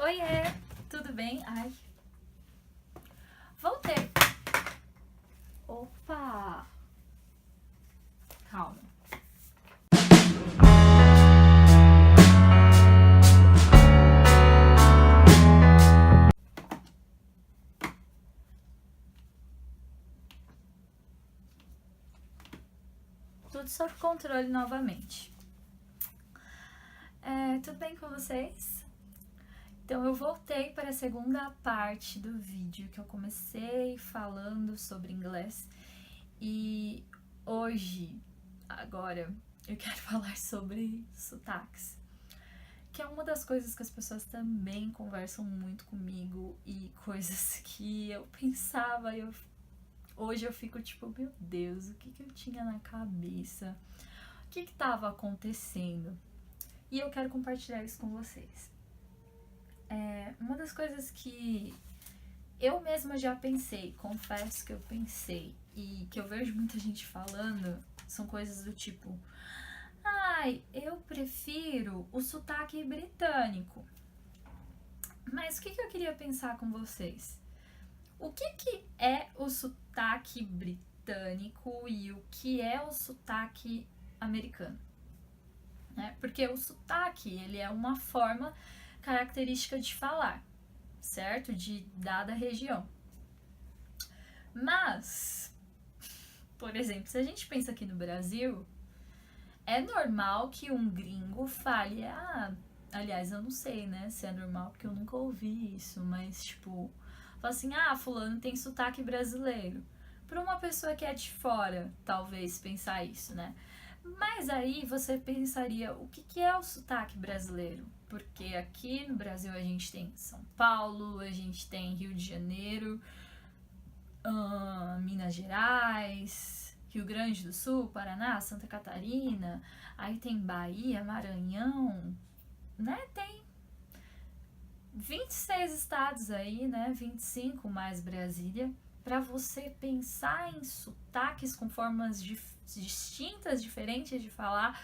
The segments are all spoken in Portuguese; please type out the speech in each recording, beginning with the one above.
Oiê, tudo bem? Ai, voltei. Opa, calma. Tudo sob controle novamente. Tudo bem com vocês? Então eu voltei para a segunda parte do vídeo que eu comecei falando sobre inglês e hoje, agora, eu quero falar sobre sotaques, que é uma das coisas que as pessoas também conversam muito comigo e coisas que eu pensava e hoje eu fico tipo, meu Deus, o que eu tinha na cabeça? O que estava acontecendo? E eu quero compartilhar isso com vocês. Uma das coisas que eu mesma já pensei, confesso que eu pensei, e que eu vejo muita gente falando, são coisas do tipo: ai, eu prefiro o sotaque britânico. Mas o que eu queria pensar com vocês? O que é o sotaque britânico e o que é o sotaque americano? Porque o sotaque, ele é uma forma característica de falar, certo? De dada região. Mas, por exemplo, se a gente pensa aqui no Brasil, é normal que um gringo fale, aliás, eu não sei, né, se é normal, porque eu nunca ouvi isso, mas, tipo, fala assim, fulano tem sotaque brasileiro. Para uma pessoa que é de fora, talvez, pensar isso, né? Mas aí você pensaria, o que é o sotaque brasileiro? Porque aqui no Brasil a gente tem São Paulo, a gente tem Rio de Janeiro, Minas Gerais, Rio Grande do Sul, Paraná, Santa Catarina, aí tem Bahia, Maranhão, né? Tem 26 estados aí, né? 25 mais Brasília. Para você pensar em sotaques com formas distintas, diferentes de falar,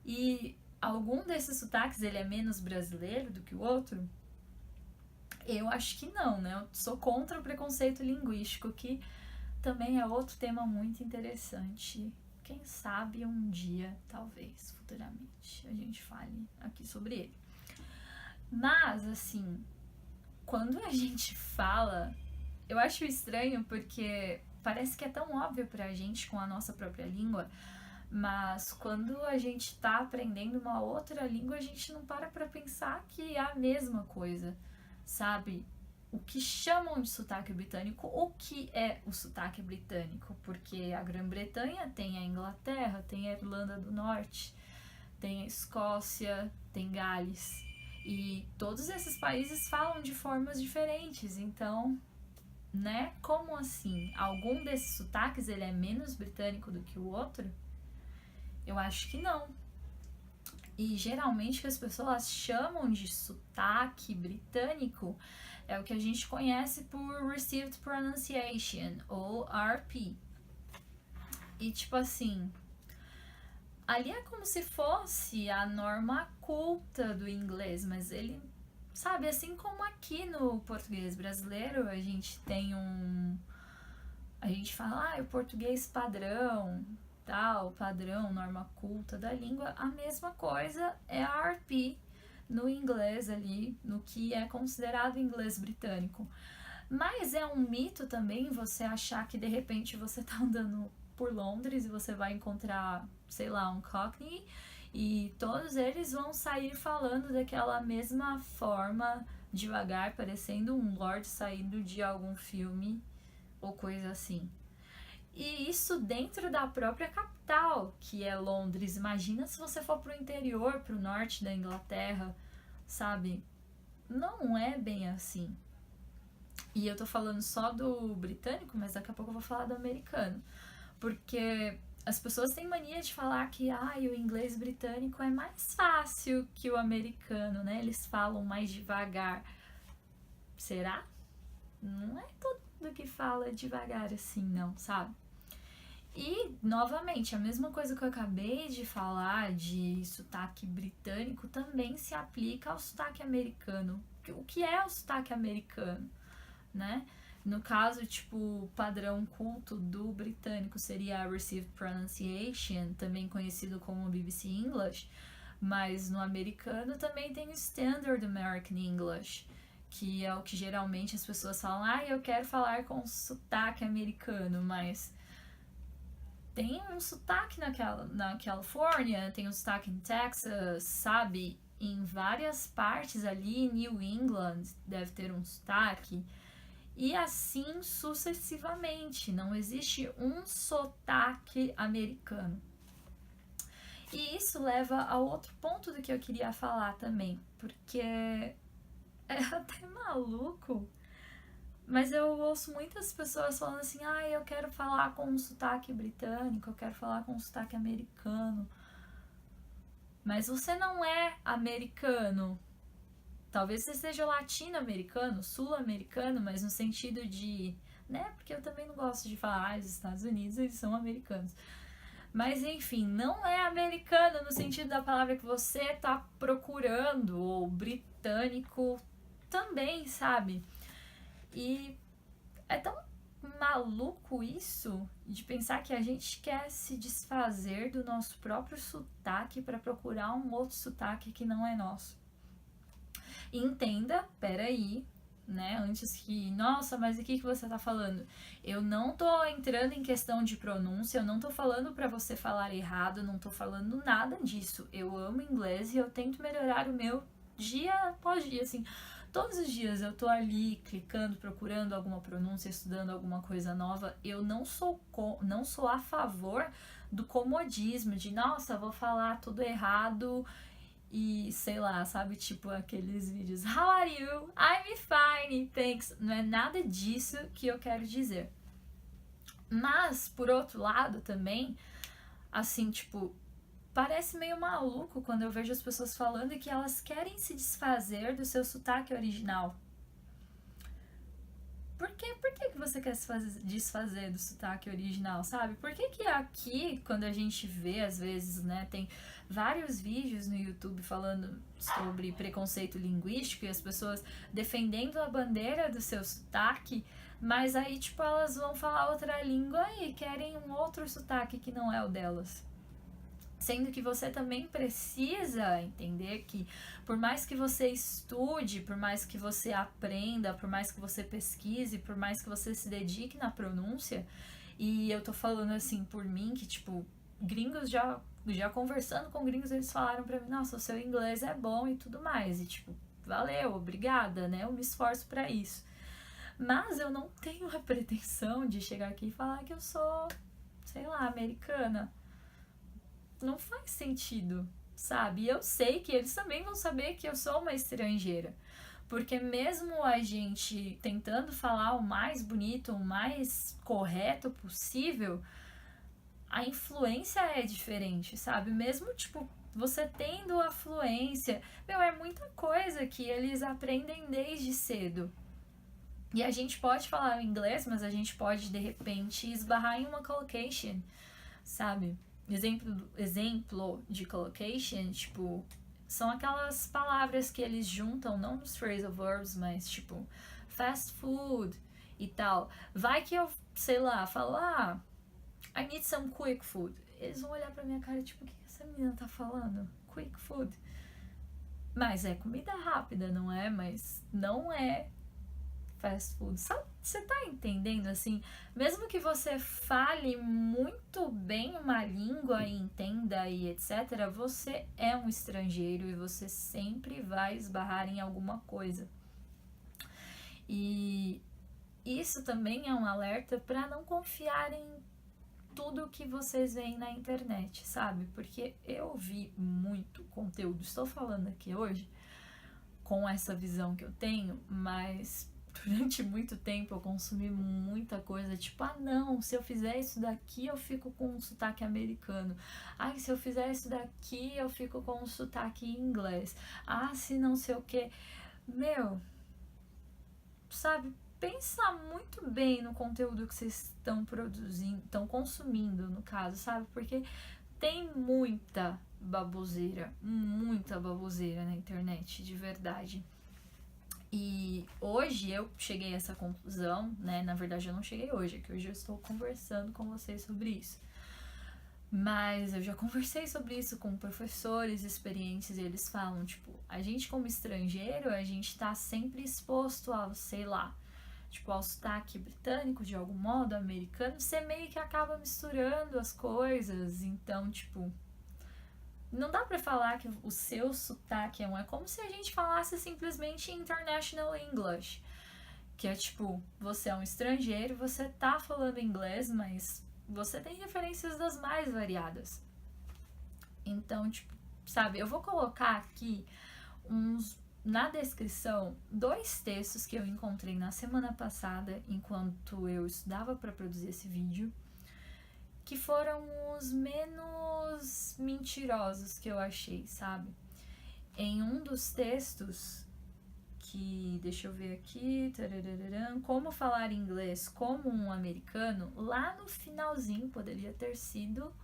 e algum desses sotaques ele é menos brasileiro do que o outro? Eu acho que não, né? Eu sou contra o preconceito linguístico, que também é outro tema muito interessante. Quem sabe um dia, talvez, futuramente, a gente fale aqui sobre ele. Mas, assim, quando a gente fala, eu acho estranho porque parece que é tão óbvio pra gente com a nossa própria língua, mas quando a gente tá aprendendo uma outra língua, a gente não para pra pensar que é a mesma coisa, sabe? O que chamam de sotaque britânico, o que é o sotaque britânico? Porque a Grã-Bretanha tem a Inglaterra, tem a Irlanda do Norte, tem a Escócia, tem Gales, e todos esses países falam de formas diferentes, então, né? Como assim? Algum desses sotaques ele é menos britânico do que o outro? Eu acho que não. E geralmente o que as pessoas chamam de sotaque britânico é o que a gente conhece por Received Pronunciation, ou RP. E tipo assim, ali é como se fosse a norma culta do inglês, mas ele, sabe, assim como aqui no português brasileiro a gente tem a gente fala, o português padrão, tal, padrão, norma culta da língua, a mesma coisa é a RP no inglês ali, no que é considerado inglês britânico. Mas é um mito também você achar que de repente você tá andando por Londres e você vai encontrar, sei lá, um Cockney e todos eles vão sair falando daquela mesma forma, devagar, parecendo um lord saindo de algum filme ou coisa assim. E isso dentro da própria capital, que é Londres. Imagina se você for pro interior, pro norte da Inglaterra, sabe? Não é bem assim. E eu tô falando só do britânico, mas daqui a pouco eu vou falar do americano. Porque as pessoas têm mania de falar que o inglês britânico é mais fácil que o americano, né? Eles falam mais devagar. Será? Não é todo mundo que fala devagar assim, não, sabe? E, novamente, a mesma coisa que eu acabei de falar de sotaque britânico também se aplica ao sotaque americano. O que é o sotaque americano, né? No caso, tipo, o padrão culto do britânico seria a Received Pronunciation, também conhecido como BBC English, mas no americano também tem o Standard American English, que é o que geralmente as pessoas falam, eu quero falar com sotaque americano, mas tem um sotaque na Califórnia, tem um sotaque em Texas, sabe? Em várias partes ali, New England deve ter um sotaque. E assim sucessivamente. Não existe um sotaque americano. E isso leva ao outro ponto do que eu queria falar também. Porque é até maluco. Mas eu ouço muitas pessoas falando assim, eu quero falar com um sotaque britânico, eu quero falar com um sotaque americano. Mas você não é americano. Talvez você seja latino-americano, sul-americano, mas no sentido de... né? Porque eu também não gosto de falar, os Estados Unidos, eles são americanos. Mas enfim, não é americano no sentido da palavra que você tá procurando, ou britânico também, sabe? E é tão maluco isso de pensar que a gente quer se desfazer do nosso próprio sotaque para procurar um outro sotaque que não é nosso. E entenda, peraí, né? Antes que, nossa, mas o que você tá falando? Eu não tô entrando em questão de pronúncia, eu não tô falando para você falar errado, não tô falando nada disso. Eu amo inglês e eu tento melhorar o meu dia após dia, assim. Todos os dias eu tô ali clicando, procurando alguma pronúncia, estudando alguma coisa nova. Eu não sou a favor do comodismo, de nossa, vou falar tudo errado e sei lá, sabe, tipo aqueles vídeos How are you? I'm fine, thanks. Não é nada disso que eu quero dizer. Mas, por outro lado também, assim, tipo, parece meio maluco quando eu vejo as pessoas falando que elas querem se desfazer do seu sotaque original. Por que você quer se desfazer do sotaque original, sabe? Por que aqui, quando a gente vê, às vezes, né, tem vários vídeos no YouTube falando sobre preconceito linguístico e as pessoas defendendo a bandeira do seu sotaque, mas aí, tipo, elas vão falar outra língua e querem um outro sotaque que não é o delas. Sendo que você também precisa entender que por mais que você estude, por mais que você aprenda, por mais que você pesquise, por mais que você se dedique na pronúncia, e eu tô falando assim por mim, que tipo, gringos já conversando com gringos, eles falaram pra mim, nossa, o seu inglês é bom e tudo mais, e tipo, valeu, obrigada, né, eu me esforço pra isso. Mas eu não tenho a pretensão de chegar aqui e falar que eu sou, sei lá, americana. Não faz sentido, sabe? E eu sei que eles também vão saber que eu sou uma estrangeira. Porque mesmo a gente tentando falar o mais bonito, o mais correto possível, a influência é diferente, sabe? Mesmo, tipo, você tendo a fluência, é muita coisa que eles aprendem desde cedo. E a gente pode falar o inglês, mas a gente pode, de repente, esbarrar em uma collocation, sabe? Exemplo de collocation, tipo, são aquelas palavras que eles juntam, não nos phrasal verbs, mas tipo, fast food e tal. Vai que eu, sei lá, falo, I need some quick food. Eles vão olhar pra minha cara, tipo, o que essa menina tá falando? Quick food. Mas é comida rápida, não é? Mas não é fast food. Você tá entendendo, assim? Mesmo que você fale muito bem uma língua e entenda e etc., você é um estrangeiro e você sempre vai esbarrar em alguma coisa. E isso também é um alerta para não confiar em tudo que vocês veem na internet, sabe? Porque eu vi muito conteúdo, estou falando aqui hoje com essa visão que eu tenho, mas durante muito tempo eu consumi muita coisa, tipo, não, se eu fizer isso daqui eu fico com um sotaque americano. Se eu fizer isso daqui eu fico com um sotaque inglês. Se não sei o que. Sabe, pensa muito bem no conteúdo que vocês estão produzindo, estão consumindo, no caso, sabe? Porque tem muita baboseira na internet, de verdade. E hoje eu cheguei a essa conclusão, né? Na verdade eu não cheguei hoje, é que hoje eu estou conversando com vocês sobre isso. Mas eu já conversei sobre isso com professores experientes e eles falam, tipo, a gente como estrangeiro, a gente tá sempre exposto ao, sei lá, tipo, ao sotaque britânico de algum modo, americano, você meio que acaba misturando as coisas, então, tipo, não dá pra falar que o seu sotaque é como se a gente falasse simplesmente International English, que é tipo, você é um estrangeiro, você tá falando inglês, mas você tem referências das mais variadas. Então, tipo, sabe, eu vou colocar aqui na descrição 2 textos que eu encontrei na semana passada, enquanto eu estudava para produzir esse vídeo, que foram os menos mentirosos que eu achei, sabe? Em um dos textos, que, deixa eu ver aqui, como falar inglês como um americano, lá no finalzinho, poderia ter sido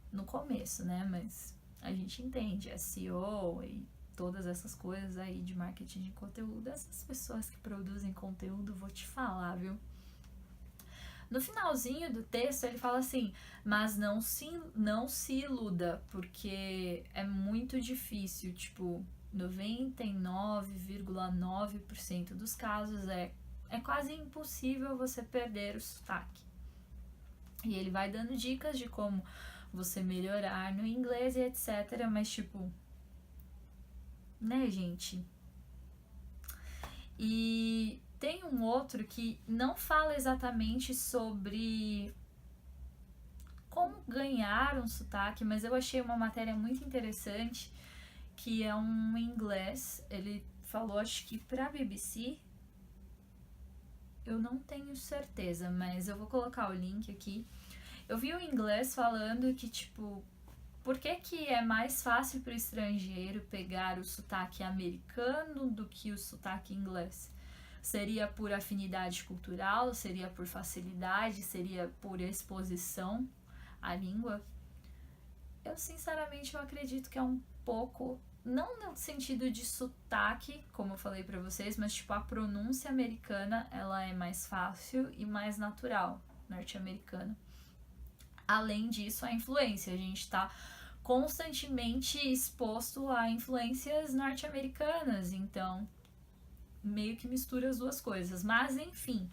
no começo, né? Mas a gente entende, SEO e todas essas coisas aí de marketing de conteúdo, essas pessoas que produzem conteúdo, vou te falar, viu? No finalzinho do texto ele fala assim, mas não se iluda, porque é muito difícil, tipo, 99,9% dos casos é quase impossível você perder o sotaque. E ele vai dando dicas de como você melhorar no inglês e etc, mas tipo, né, gente? E tem um outro que não fala exatamente sobre como ganhar um sotaque, mas eu achei uma matéria muito interessante, que é um inglês, ele falou, acho que pra BBC, eu não tenho certeza, mas eu vou colocar o link aqui. Eu vi um inglês falando que, tipo, por que é mais fácil para o estrangeiro pegar o sotaque americano do que o sotaque inglês? Seria por afinidade cultural? Seria por facilidade? Seria por exposição à língua? Eu, sinceramente, eu acredito que é um pouco, não no sentido de sotaque, como eu falei pra vocês, mas, tipo, a pronúncia americana, ela é mais fácil e mais natural, norte-americana. Além disso, a influência, a gente tá constantemente exposto a influências norte-americanas, então meio que mistura as duas coisas. Mas enfim,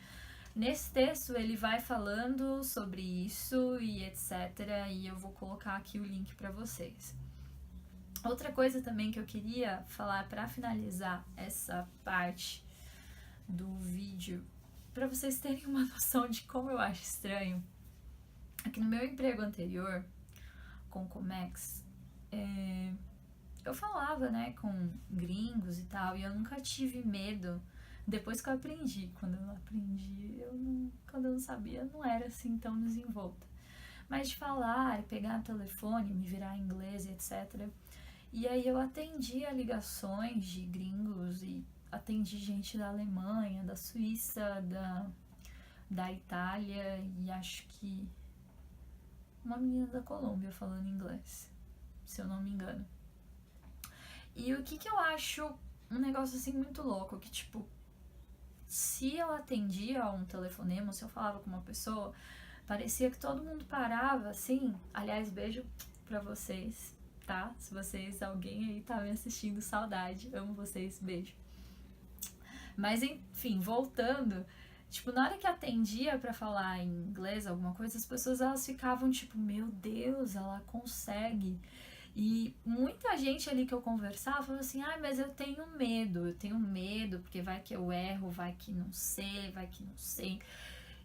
nesse texto ele vai falando sobre isso e etc, e eu vou colocar aqui o link para vocês. Outra coisa também que eu queria falar para finalizar essa parte do vídeo, para vocês terem uma noção de como eu acho estranho, é que no meu emprego anterior com o Comex, eu falava, né, com gringos e tal, e eu nunca tive medo. Depois que eu aprendi, quando eu não sabia, não era assim tão desenvolta. Mas de falar, pegar o telefone, me virar em inglês, etc. E aí eu atendia ligações de gringos e atendi gente da Alemanha, da Suíça, da Itália e acho que uma menina da Colômbia falando inglês, se eu não me engano. E o que eu acho um negócio assim muito louco, que tipo, se eu atendia a um telefonema, se eu falava com uma pessoa, parecia que todo mundo parava assim. Aliás, beijo pra vocês, tá? Se vocês, alguém aí tá me assistindo, saudade, amo vocês, beijo. Mas enfim, voltando, tipo, na hora que atendia pra falar em inglês alguma coisa, as pessoas elas ficavam tipo, meu Deus, ela consegue. E muita gente ali que eu conversava falou assim, mas eu tenho medo, porque vai que eu erro, vai que não sei.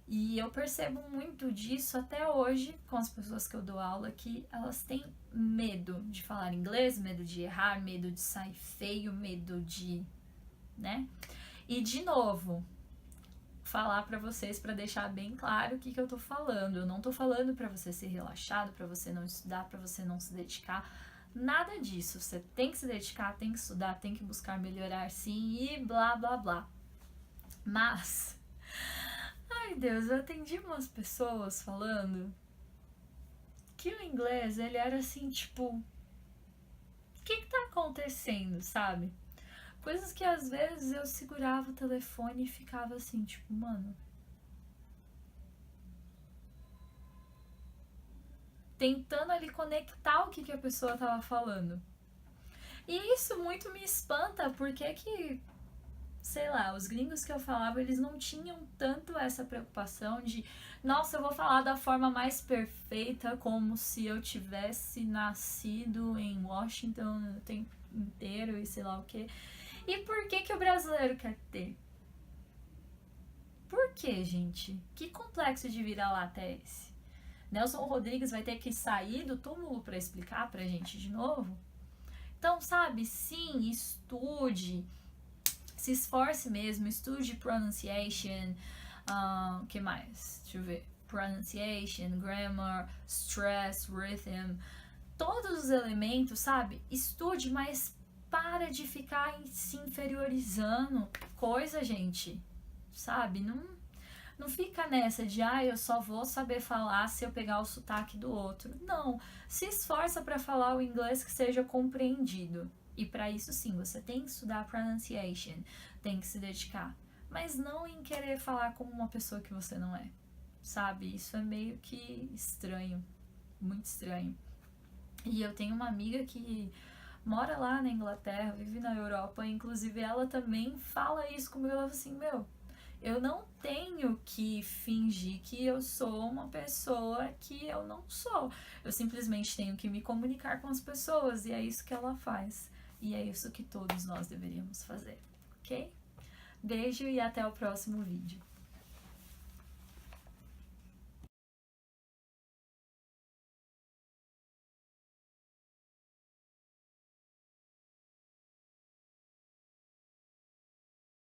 E eu percebo muito disso até hoje com as pessoas que eu dou aula, que elas têm medo de falar inglês, medo de errar, medo de sair feio, medo de, né? E de novo, falar pra vocês, pra deixar bem claro o que eu tô falando. Eu não tô falando pra você ser relaxado, pra você não estudar, pra você não se dedicar. Nada disso. Você tem que se dedicar, tem que estudar, tem que buscar melhorar sim e blá blá blá. Mas Ai, Deus, eu atendi umas pessoas falando que o inglês, ele era assim, tipo, o que tá acontecendo, sabe? Coisas que às vezes eu segurava o telefone e ficava assim, tipo, mano, tentando ali conectar o que a pessoa tava falando. E isso muito me espanta, porque que, sei lá, os gringos que eu falava, eles não tinham tanto essa preocupação de, nossa, eu vou falar da forma mais perfeita, como se eu tivesse nascido em Washington o tempo inteiro e sei lá o que. E por que o brasileiro quer ter? Por que, gente? Que complexo de vira-lata é esse? Nelson Rodrigues vai ter que sair do túmulo para explicar pra gente de novo? Então, sabe, sim, estude, se esforce mesmo, estude pronunciation, que mais? Deixa eu ver. Pronunciation, grammar, stress, rhythm, todos os elementos, sabe? Estude, mas para de ficar se inferiorizando coisa, gente, sabe? Não fica nessa de, eu só vou saber falar se eu pegar o sotaque do outro. Não, se esforça para falar o inglês que seja compreendido. E para isso sim, você tem que estudar pronunciation, tem que se dedicar. Mas não em querer falar como uma pessoa que você não é, sabe? Isso é meio que estranho, muito estranho. E eu tenho uma amiga que mora lá na Inglaterra, vive na Europa, inclusive ela também fala isso comigo, ela fala assim, eu não tenho que fingir que eu sou uma pessoa que eu não sou. Eu simplesmente tenho que me comunicar com as pessoas e é isso que ela faz. E é isso que todos nós deveríamos fazer, ok? Beijo e até o próximo vídeo.